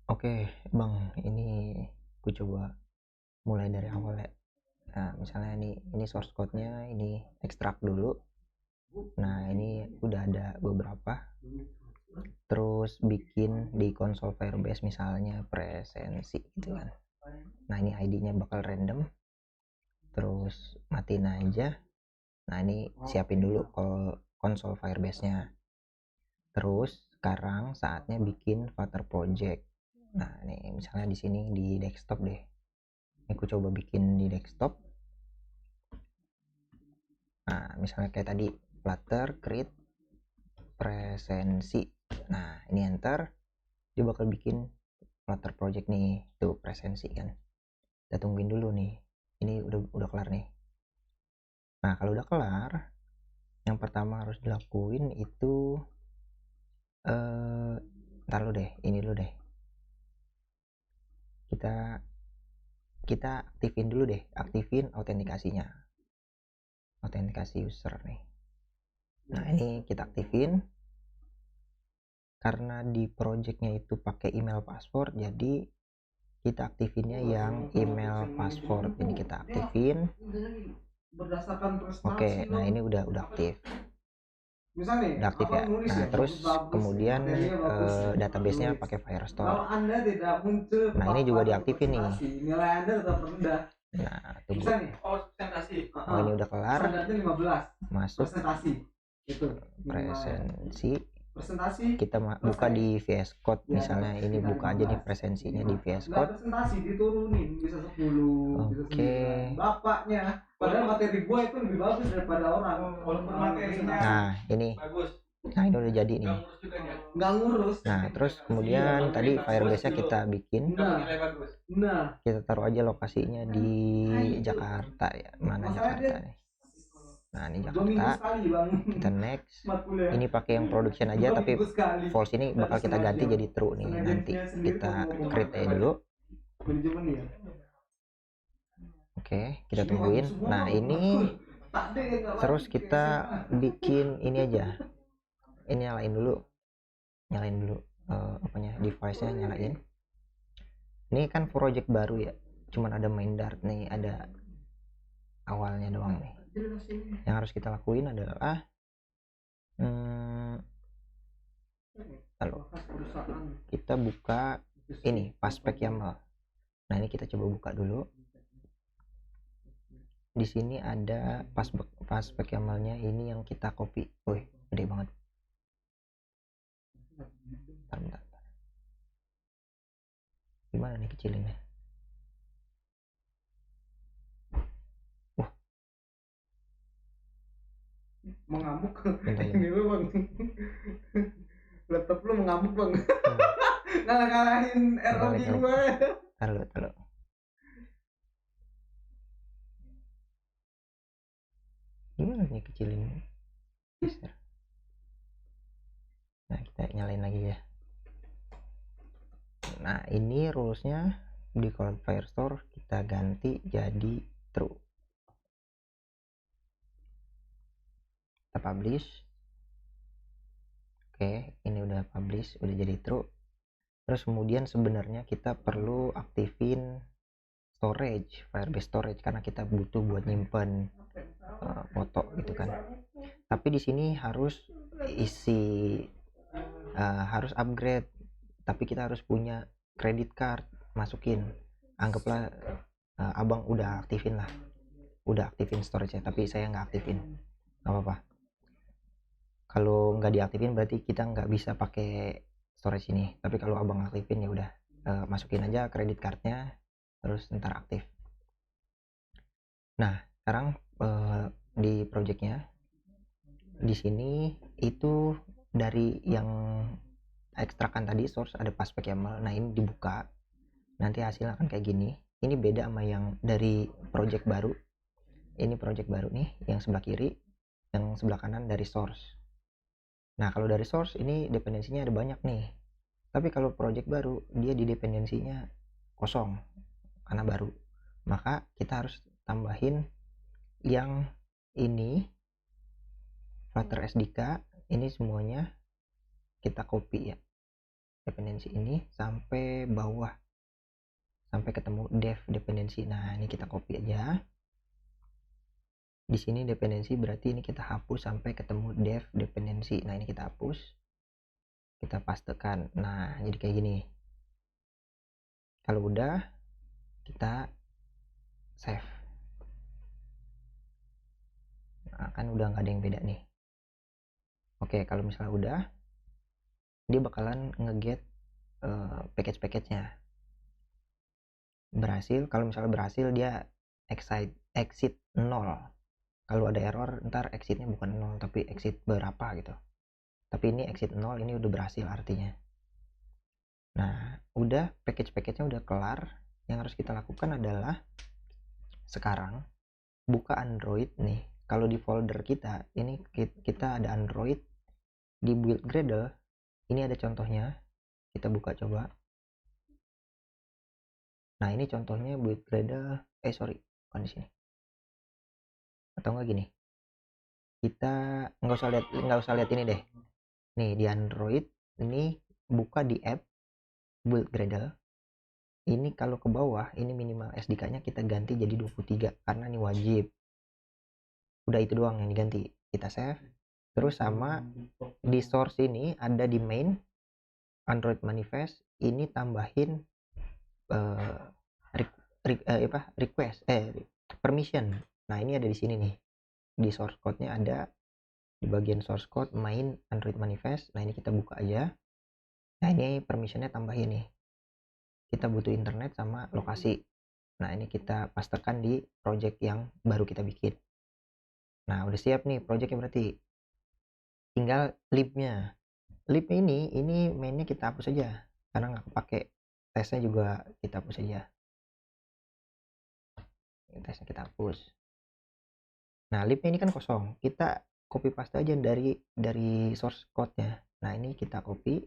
Oke, Bang, ini aku coba mulai dari awal ya. Nah, misalnya ini source code-nya ini ekstrak dulu. Nah, ini udah ada beberapa. Terus bikin di console Firebase misalnya presensi gitu kan. Nah, ini ID-nya bakal random. Terus matiin aja. Nah, ini siapin dulu console Firebase-nya. Terus sekarang saatnya bikin Flutter project. Nah, ini misalnya di sini di desktop deh. Aku coba bikin di desktop. Nah, misalnya kayak tadi Flutter create presensi. Nah, ini enter, dia bakal bikin Flutter project nih, tuh presensi kan. Kita tungguin dulu nih. Ini udah kelar nih. Nah, kalau udah kelar, yang pertama harus dilakuin itu ntar lu deh, ini dulu deh. Kita aktifin dulu deh, aktifin autentikasinya. Autentikasi user nih. Nah, ini kita aktifin. Karena di projectnya itu pakai email password, jadi kita aktifinnya yang email password. Ini kita aktifin. Oke, nah ini udah aktif. Udah aktif ya. Nah, terus kemudian database-nya pakai Firestore. Nah, ini juga diaktifin nih. Nah, tunggu. Oh, ini udah kelar. Masuk presensi. Kita buka di VS Code, misalnya ini buka aja nih presensinya di VS Code. Presentasi diturunin bisa 10 Oke. bapaknya padahal materi gua itu lebih bagus daripada orang walaupun materinya nah ini bagus. Nah, ini udah jadi nih. Nggak ngurus. Nah, terus kemudian tadi Firebase-nya kita bikin. Kita taruh aja lokasinya di Jakarta ya. Mana Jakarta nih? Nah, ini Jakarta. Kita next. Ini pakai yang production aja, tapi false ini bakal kita ganti jadi true nih nanti. Kita create aja dulu. Oke, kita tungguin. Nah, ini terus kita bikin ini aja. Ini nyalain dulu device-nya nyalain. Ini kan project baru ya, cuman ada main dart nih, ada awalnya doang nih. Yang harus kita lakuin adalah lalu kita buka ini Paspec YAML. Nah, ini kita coba buka dulu. Di sini ada Paspec YAML-nya, ini yang kita copy. Wih, gede banget. Bentar. Gimana nih kecilinnya? Mengamuk. Ini lu bang, laptop lu mengamuk bang. Ngalah-ngalahin ROG gue. Taruh. Gimana nih kecilin? Nah, kita nyalain lagi ya. Nah, ini rulesnya di Cloud Firestore kita ganti jadi true. Kita publish. Oke, ini udah publish, udah jadi true. Terus kemudian sebenarnya kita perlu aktifin storage, Firebase storage, karena kita butuh buat nyimpen foto gitu kan. Tapi di sini harus harus upgrade. Tapi kita harus punya credit card, masukin. Anggaplah abang udah aktifin storage-nya, tapi saya nggak aktifin, nggak apa-apa. Kalau nggak diaktifin berarti kita nggak bisa pakai storage ini. Tapi kalau abang aktifin ya udah, masukin aja credit cardnya, terus ntar aktif. Nah, sekarang di projectnya di sini itu dari yang ekstrakan tadi source ada Paspec YAML. Nah, ini dibuka, nanti hasilnya akan kayak gini. Ini beda sama yang dari project baru. Ini project baru nih, yang sebelah kiri, yang sebelah kanan dari source. Nah, kalau dari source ini dependensinya ada banyak nih. Tapi kalau project baru, dia di dependensinya kosong karena baru. Maka kita harus tambahin yang ini Flutter SDK, ini semuanya kita copy ya. dependensi ini sampai bawah, sampai ketemu dev dependensi. Nah ini kita copy aja. Di sini dependensi berarti ini kita hapus sampai ketemu dev dependensi. Nah ini kita hapus, kita pastekan. Nah jadi kayak gini. Kalau udah, kita save. Nah, kan udah nggak ada yang beda nih. Oke, kalau misalnya udah, dia bakalan nge-get package-package-nya. Berhasil, kalau misalnya berhasil dia exit 0. Kalau ada error ntar exitnya bukan 0 tapi exit berapa gitu. Tapi ini exit 0, ini udah berhasil artinya. Nah udah, package-package-nya udah kelar. Yang harus kita lakukan adalah sekarang buka Android nih. Kalau di folder kita ini, kita ada Android di build Gradle. Ini ada contohnya, kita buka coba. Nah ini contohnya build Gradle, bukan di sini. Atau enggak gini, kita nggak usah lihat ini deh. Nih di Android ini, buka di app build Gradle. Ini kalau ke bawah, ini minimal SDK-nya kita ganti jadi 23 karena ini wajib. Udah itu doang yang diganti. Kita save. Terus sama di source ini ada di main Android manifest, ini tambahin request permission. Nah ini ada di sini nih, di source code-nya ada di bagian source code main Android manifest. Nah ini kita buka aja. Nah ini permissionnya tambahin nih, kita butuh internet sama lokasi. Nah ini kita pastekan di project yang baru kita bikin. Nah udah siap nih projectnya, berarti tinggal libnya. Lib ini mainnya kita hapus aja karena nggak kepake. Tesnya juga kita hapus aja. Tesnya kita hapus. Nah libnya ini kan kosong, kita copy paste aja dari source code-nya. Nah ini kita copy,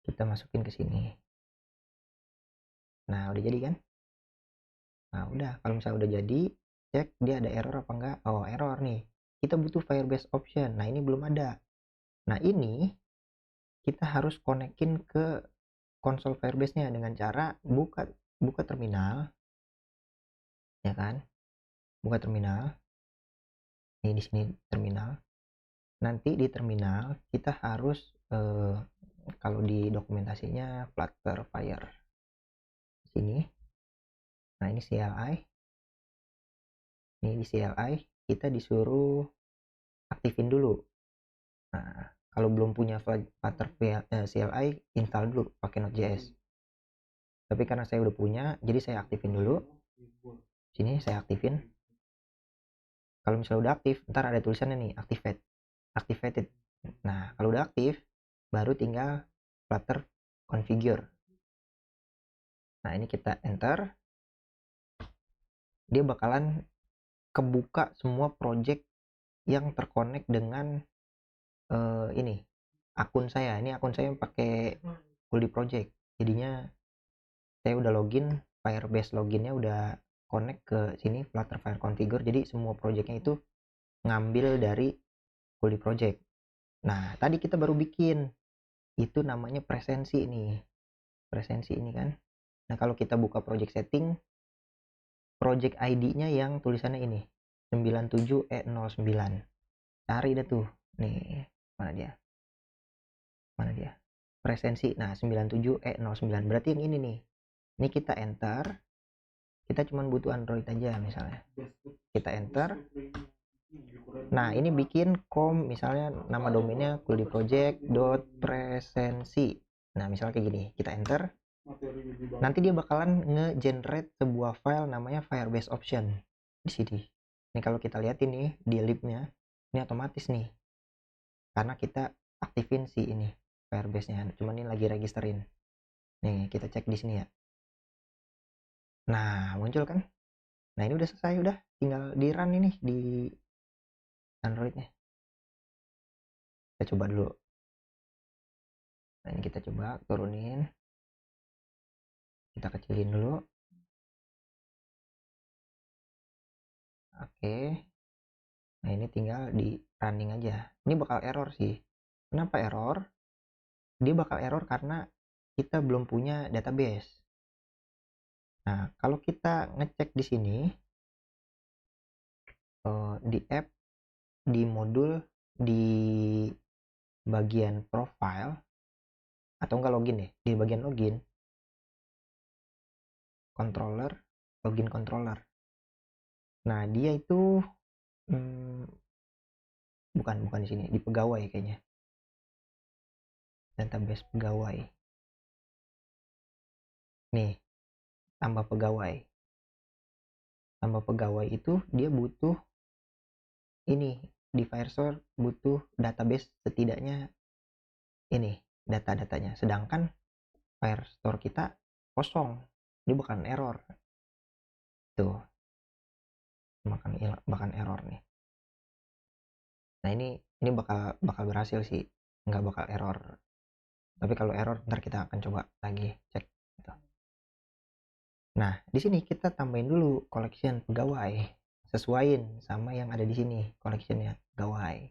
kita masukin ke sini. Nah udah jadi kan. Nah udah, kalau misalnya udah jadi, cek dia ada error apa enggak. Oh error nih, kita butuh Firebase option. Nah ini belum ada. Nah ini kita harus konekin ke konsol Firebase-nya dengan cara buka terminal, ya kan? Buka terminal. Ini di sini terminal. Nanti di terminal kita harus kalau di dokumentasinya Flutterfire sini. Nah ini CLI. Ini di CLI kita disuruh aktifin dulu. Nah kalau belum punya Flutterfire CLI, install dulu pakai Node.js. Tapi karena saya udah punya, jadi saya aktifin dulu. Sini saya aktifin. Kalau misalnya udah aktif, ntar ada tulisannya nih activated. Nah kalau udah aktif, baru tinggal Flutter configure. Nah ini kita enter, dia bakalan kebuka semua project yang terkonek dengan ini akun saya. Ini akun saya pakai Fully Project, jadinya saya udah login, Firebase loginnya udah connect ke sini Flutterfire configure, jadi semua projectnya itu ngambil dari Fully Project. Nah tadi kita baru bikin, itu namanya presensi ini kan. Nah kalau kita buka project setting, project ID-nya yang tulisannya ini 97E09, cari dah tuh nih, mana dia presensi. Nah 97E09 berarti yang ini nih. Ini kita enter, kita cuma butuh Android aja misalnya, kita enter. Nah ini bikin misalnya nama domainnya kuldiproject.presensi. Nah misalnya kayak gini, kita enter. Nanti dia bakalan nge-generate sebuah file namanya Firebase option di sini. Ini kalau kita lihat ini di libnya, ini otomatis nih, karena kita aktifin si ini Firebase-nya. Cuman ini lagi registerin. Nih kita cek di sini ya. Nah muncul kan. Nah ini udah selesai, udah tinggal di run ini di Androidnya. Kita coba dulu. Nah ini kita coba turunin, kita kecilin dulu. Oke. Nah ini tinggal di running aja. Ini bakal error sih. Kenapa error? dia bakal error karena kita belum punya database. Nah, kalau kita ngecek di sini di app, di modul, di bagian profile, atau enggak login deh, di bagian login, controller, login controller. Nah, dia itu bukan di sini, di pegawai kayaknya. Database pegawai. Nih, tambah pegawai. Tambah pegawai itu dia butuh ini, di Firestore butuh database setidaknya ini data-datanya. Sedangkan Firestore kita kosong, dia bakalan error. Tuh. Bahkan error nih. Nah, ini bakal berhasil sih, nggak bakal error. Tapi kalau error ntar kita akan coba lagi cek gitu. Nah, di sini kita tambahin dulu collection pegawai, sesuaiin sama yang ada di sini collectionnya pegawai.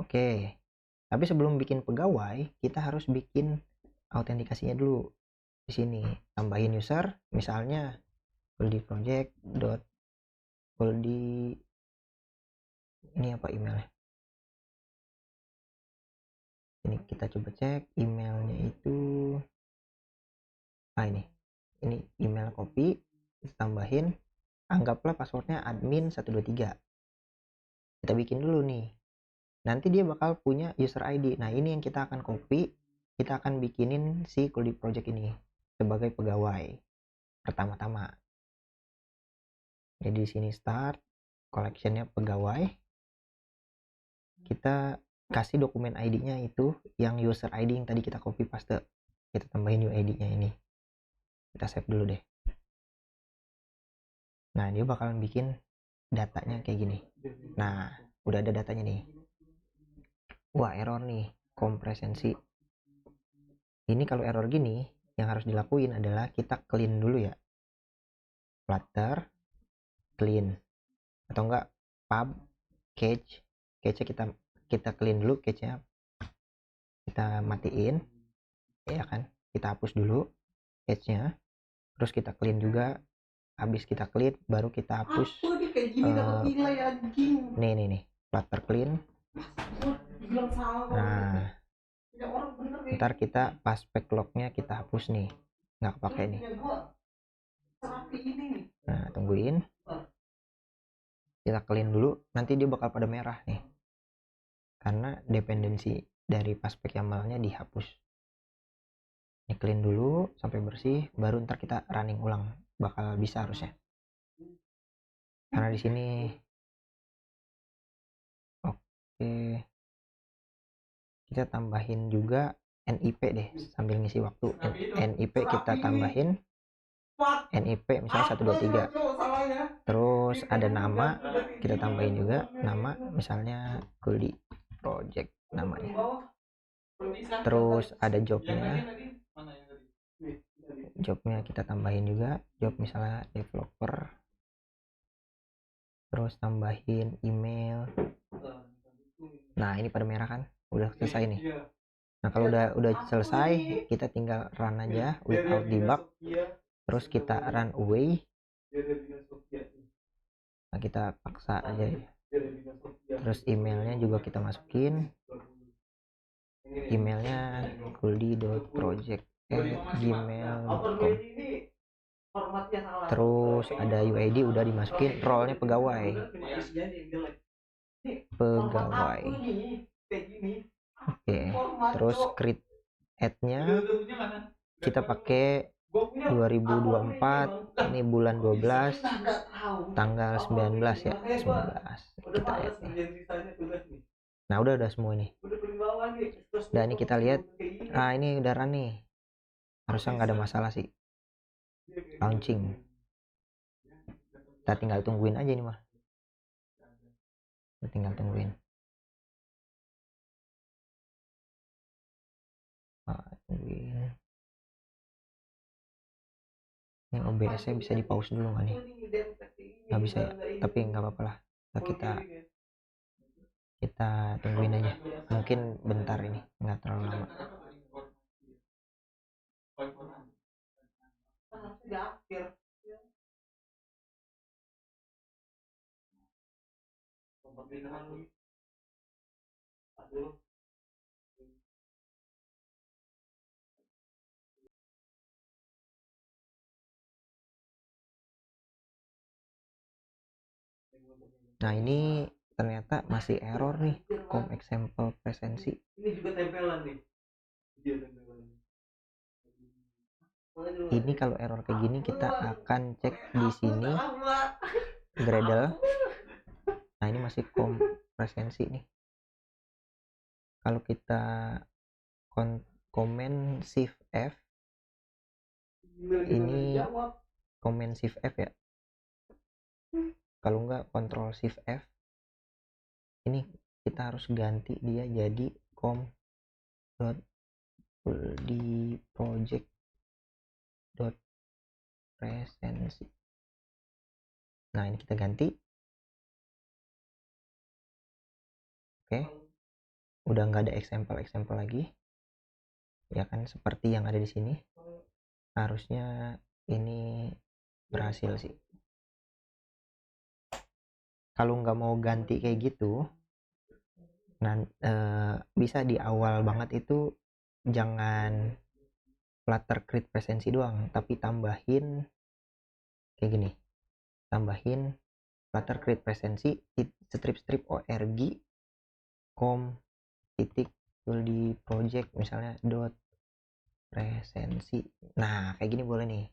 Oke. Tapi sebelum bikin pegawai, kita harus bikin autentikasinya dulu. Di sini tambahin user, misalnya Goldie project dot Goldie, ini apa emailnya? Ini kita coba cek emailnya itu. Nah, ini email copy, kita tambahin, anggaplah passwordnya admin 123. Kita bikin dulu nih, nanti dia bakal punya user ID. Nah, ini yang kita akan copy, kita akan bikinin si Goldie project ini sebagai pegawai pertama-tama. Jadi di sini start collectionnya pegawai, kita kasih dokumen ID-nya itu yang user ID yang tadi kita copy paste, kita tambahin UID-nya ini, kita save dulu deh. Nah, dia bakalan bikin datanya kayak gini. Nah, udah ada datanya nih. Wah, error nih, kompresensi. Ini kalau error gini, yang harus dilakuin adalah kita clean dulu ya. Flutter, clean. Atau enggak pub, cache. Cache-nya kita clean dulu, cache-nya kita matiin. Ya kan? Kita hapus dulu cache-nya. Terus kita clean juga. Habis kita clean, baru kita hapus. Nih. Flutter clean. Nah, ntar kita pas backlognya kita hapus nih, nggak kepake nih. Nah, tungguin, kita clean dulu, nanti dia bakal pada merah nih karena dependensi dari paspek YAML-nya dihapus. Ini clean dulu sampai bersih, baru ntar kita running ulang, bakal bisa harusnya. Karena di sini oke, kita tambahin juga NIP deh sambil ngisi waktu. NIP kita tambahin NIP misalnya 123. Terus ada nama, kita tambahin juga nama, misalnya Goldie project namanya. Terus ada jobnya kita tambahin juga, job misalnya developer. Terus tambahin email. Nah, ini pada merah kan, udah selesai nih. Nah, kalau udah selesai, kita tinggal run aja without debug. Terus kita run away. Nah, kita paksa aja ya. Terus emailnya juga kita masukin, emailnya goldie.project@gmail.com. Terus ada UID udah dimasukin, role-nya pegawai. Oke, terus create ad-nya kita pakai 2024, ini bulan 12, tanggal 19 ya, 19 kita add nih. Nah, udah semua nih. Dan ini kita lihat, nah ini udah run nih, harusnya nggak ada masalah sih. Launching, kita tinggal tungguin aja nih mah, kita tinggal tungguin. Tungguin. Ini OBS-nya bisa di pause dulu nggak nih? Nggak bisa ya, tapi nggak apa-apa lah, kita tungguin aja, mungkin bentar, ini nggak terlalu lama. di akhir Nah ini ternyata masih error nih, com example presensi. ini juga tempelan nih. Ini kalau error kayak gini kita akan cek di sini Gradle. Nah ini masih com presensi nih. Kalau kita komen shift F, ini komen shift F ya. Kalau enggak control shift F, ini kita harus ganti dia jadi com di project presensi. Nah ini kita ganti. Oke, udah nggak ada example lagi ya kan, seperti yang ada di sini. Harusnya ini berhasil sih. Kalau nggak mau ganti kayak gitu, nah bisa di awal banget itu jangan Flutter create presensi doang, tapi tambahin kayak gini, tambahin Flutter create presensi strip org com titik di project misalnya dot presensi. Nah kayak gini boleh nih,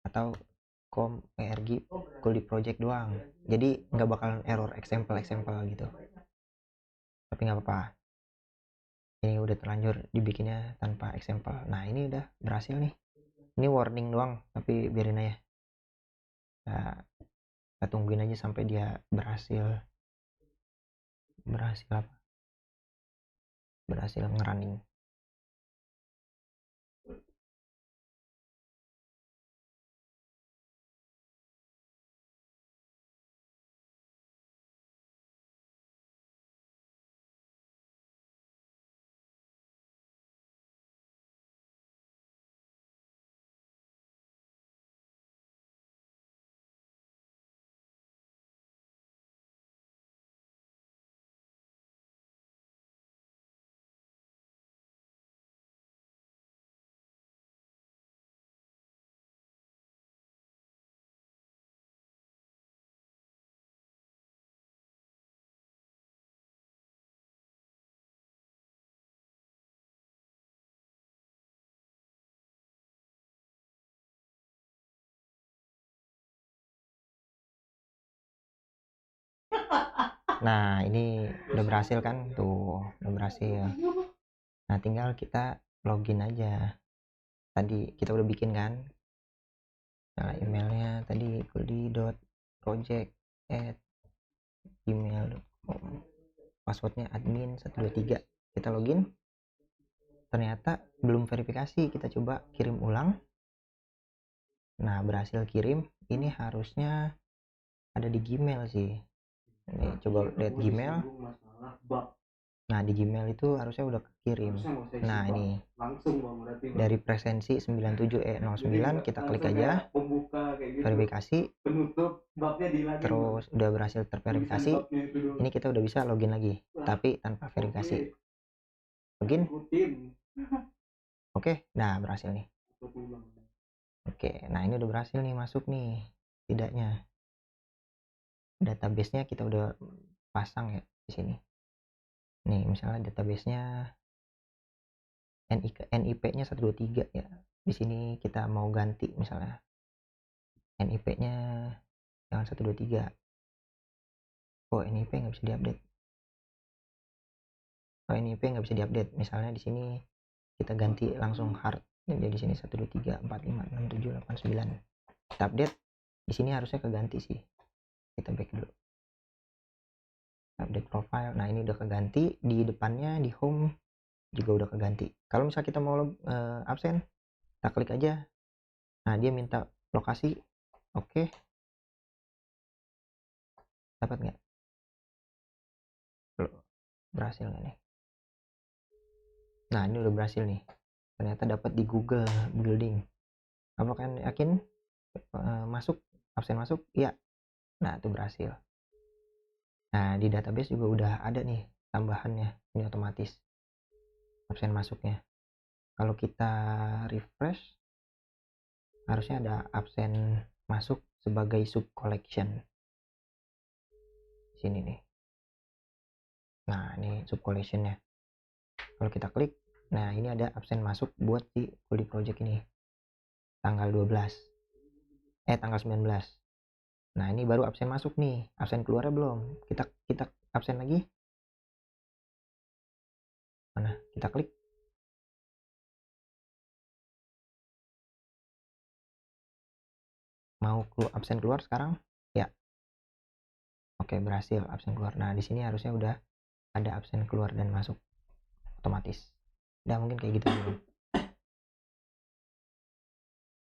atau com org di project doang, jadi nggak bakalan error example gitu, tapi nggak apa-apa, ini udah terlanjur dibikinnya tanpa example. Nah ini udah berhasil nih, ini warning doang tapi biarin aja. Nah, kita tungguin aja sampai dia berhasil apa, berhasil ngerunning. Nah ini udah berhasil kan, tuh udah berhasil. Nah tinggal kita login aja, tadi kita udah bikin kan. Nah emailnya tadi kuldi.project@gmail.com, passwordnya admin 123. Kita login, ternyata belum verifikasi, kita coba kirim ulang. Nah berhasil kirim, ini harusnya ada di Gmail sih. Ini coba lihat Gmail. Nah di Gmail itu harusnya udah kekirim. Nah ini dari presensi 97E09, kita klik aja verifikasi, terus udah berhasil terverifikasi. Ini kita udah bisa login lagi tapi tanpa verifikasi. Login. Oke, nah berhasil nih. Oke, nah ini udah berhasil nih, masuk nih tidaknya. Database-nya kita udah pasang ya di sini. Nih misalnya database-nya NIP-nya 123 ya. Di sini kita mau ganti misalnya NIP-nya jangan 123. Oh, NIP nggak bisa diupdate. Oh, NIP nggak bisa diupdate. Misalnya di sini kita ganti langsung hard. Jadi di sini 123456789. Kita update. Di sini harusnya keganti sih. Kita back dulu. Update profile. Nah, ini udah keganti, di depannya di home juga udah keganti. Kalau misalnya kita mau absen, kita klik aja. Nah, dia minta lokasi. Oke. Dapat nggak? Berhasil nggak nih? Nah, ini udah berhasil nih. ternyata dapat di Google Building. Kamu kan yakin masuk, absen masuk? Iya. Nah, itu berhasil. Nah, di database juga udah ada nih tambahannya, ini otomatis absen masuknya. Kalau kita refresh, harusnya ada absen masuk sebagai sub collection. Sini nih. Nah, ini sub collectionnya. Kalau kita klik, nah ini ada absen masuk buat di Fully Project ini. Tanggal 12. Tanggal 19. Nah, ini baru absen masuk nih. Absen keluarnya belum. Kita absen lagi. Mana? Kita klik. Mau absen keluar sekarang? Ya. Oke, berhasil absen keluar. Nah, di sini harusnya udah ada absen keluar dan masuk otomatis. Udah, mungkin kayak gitu dulu.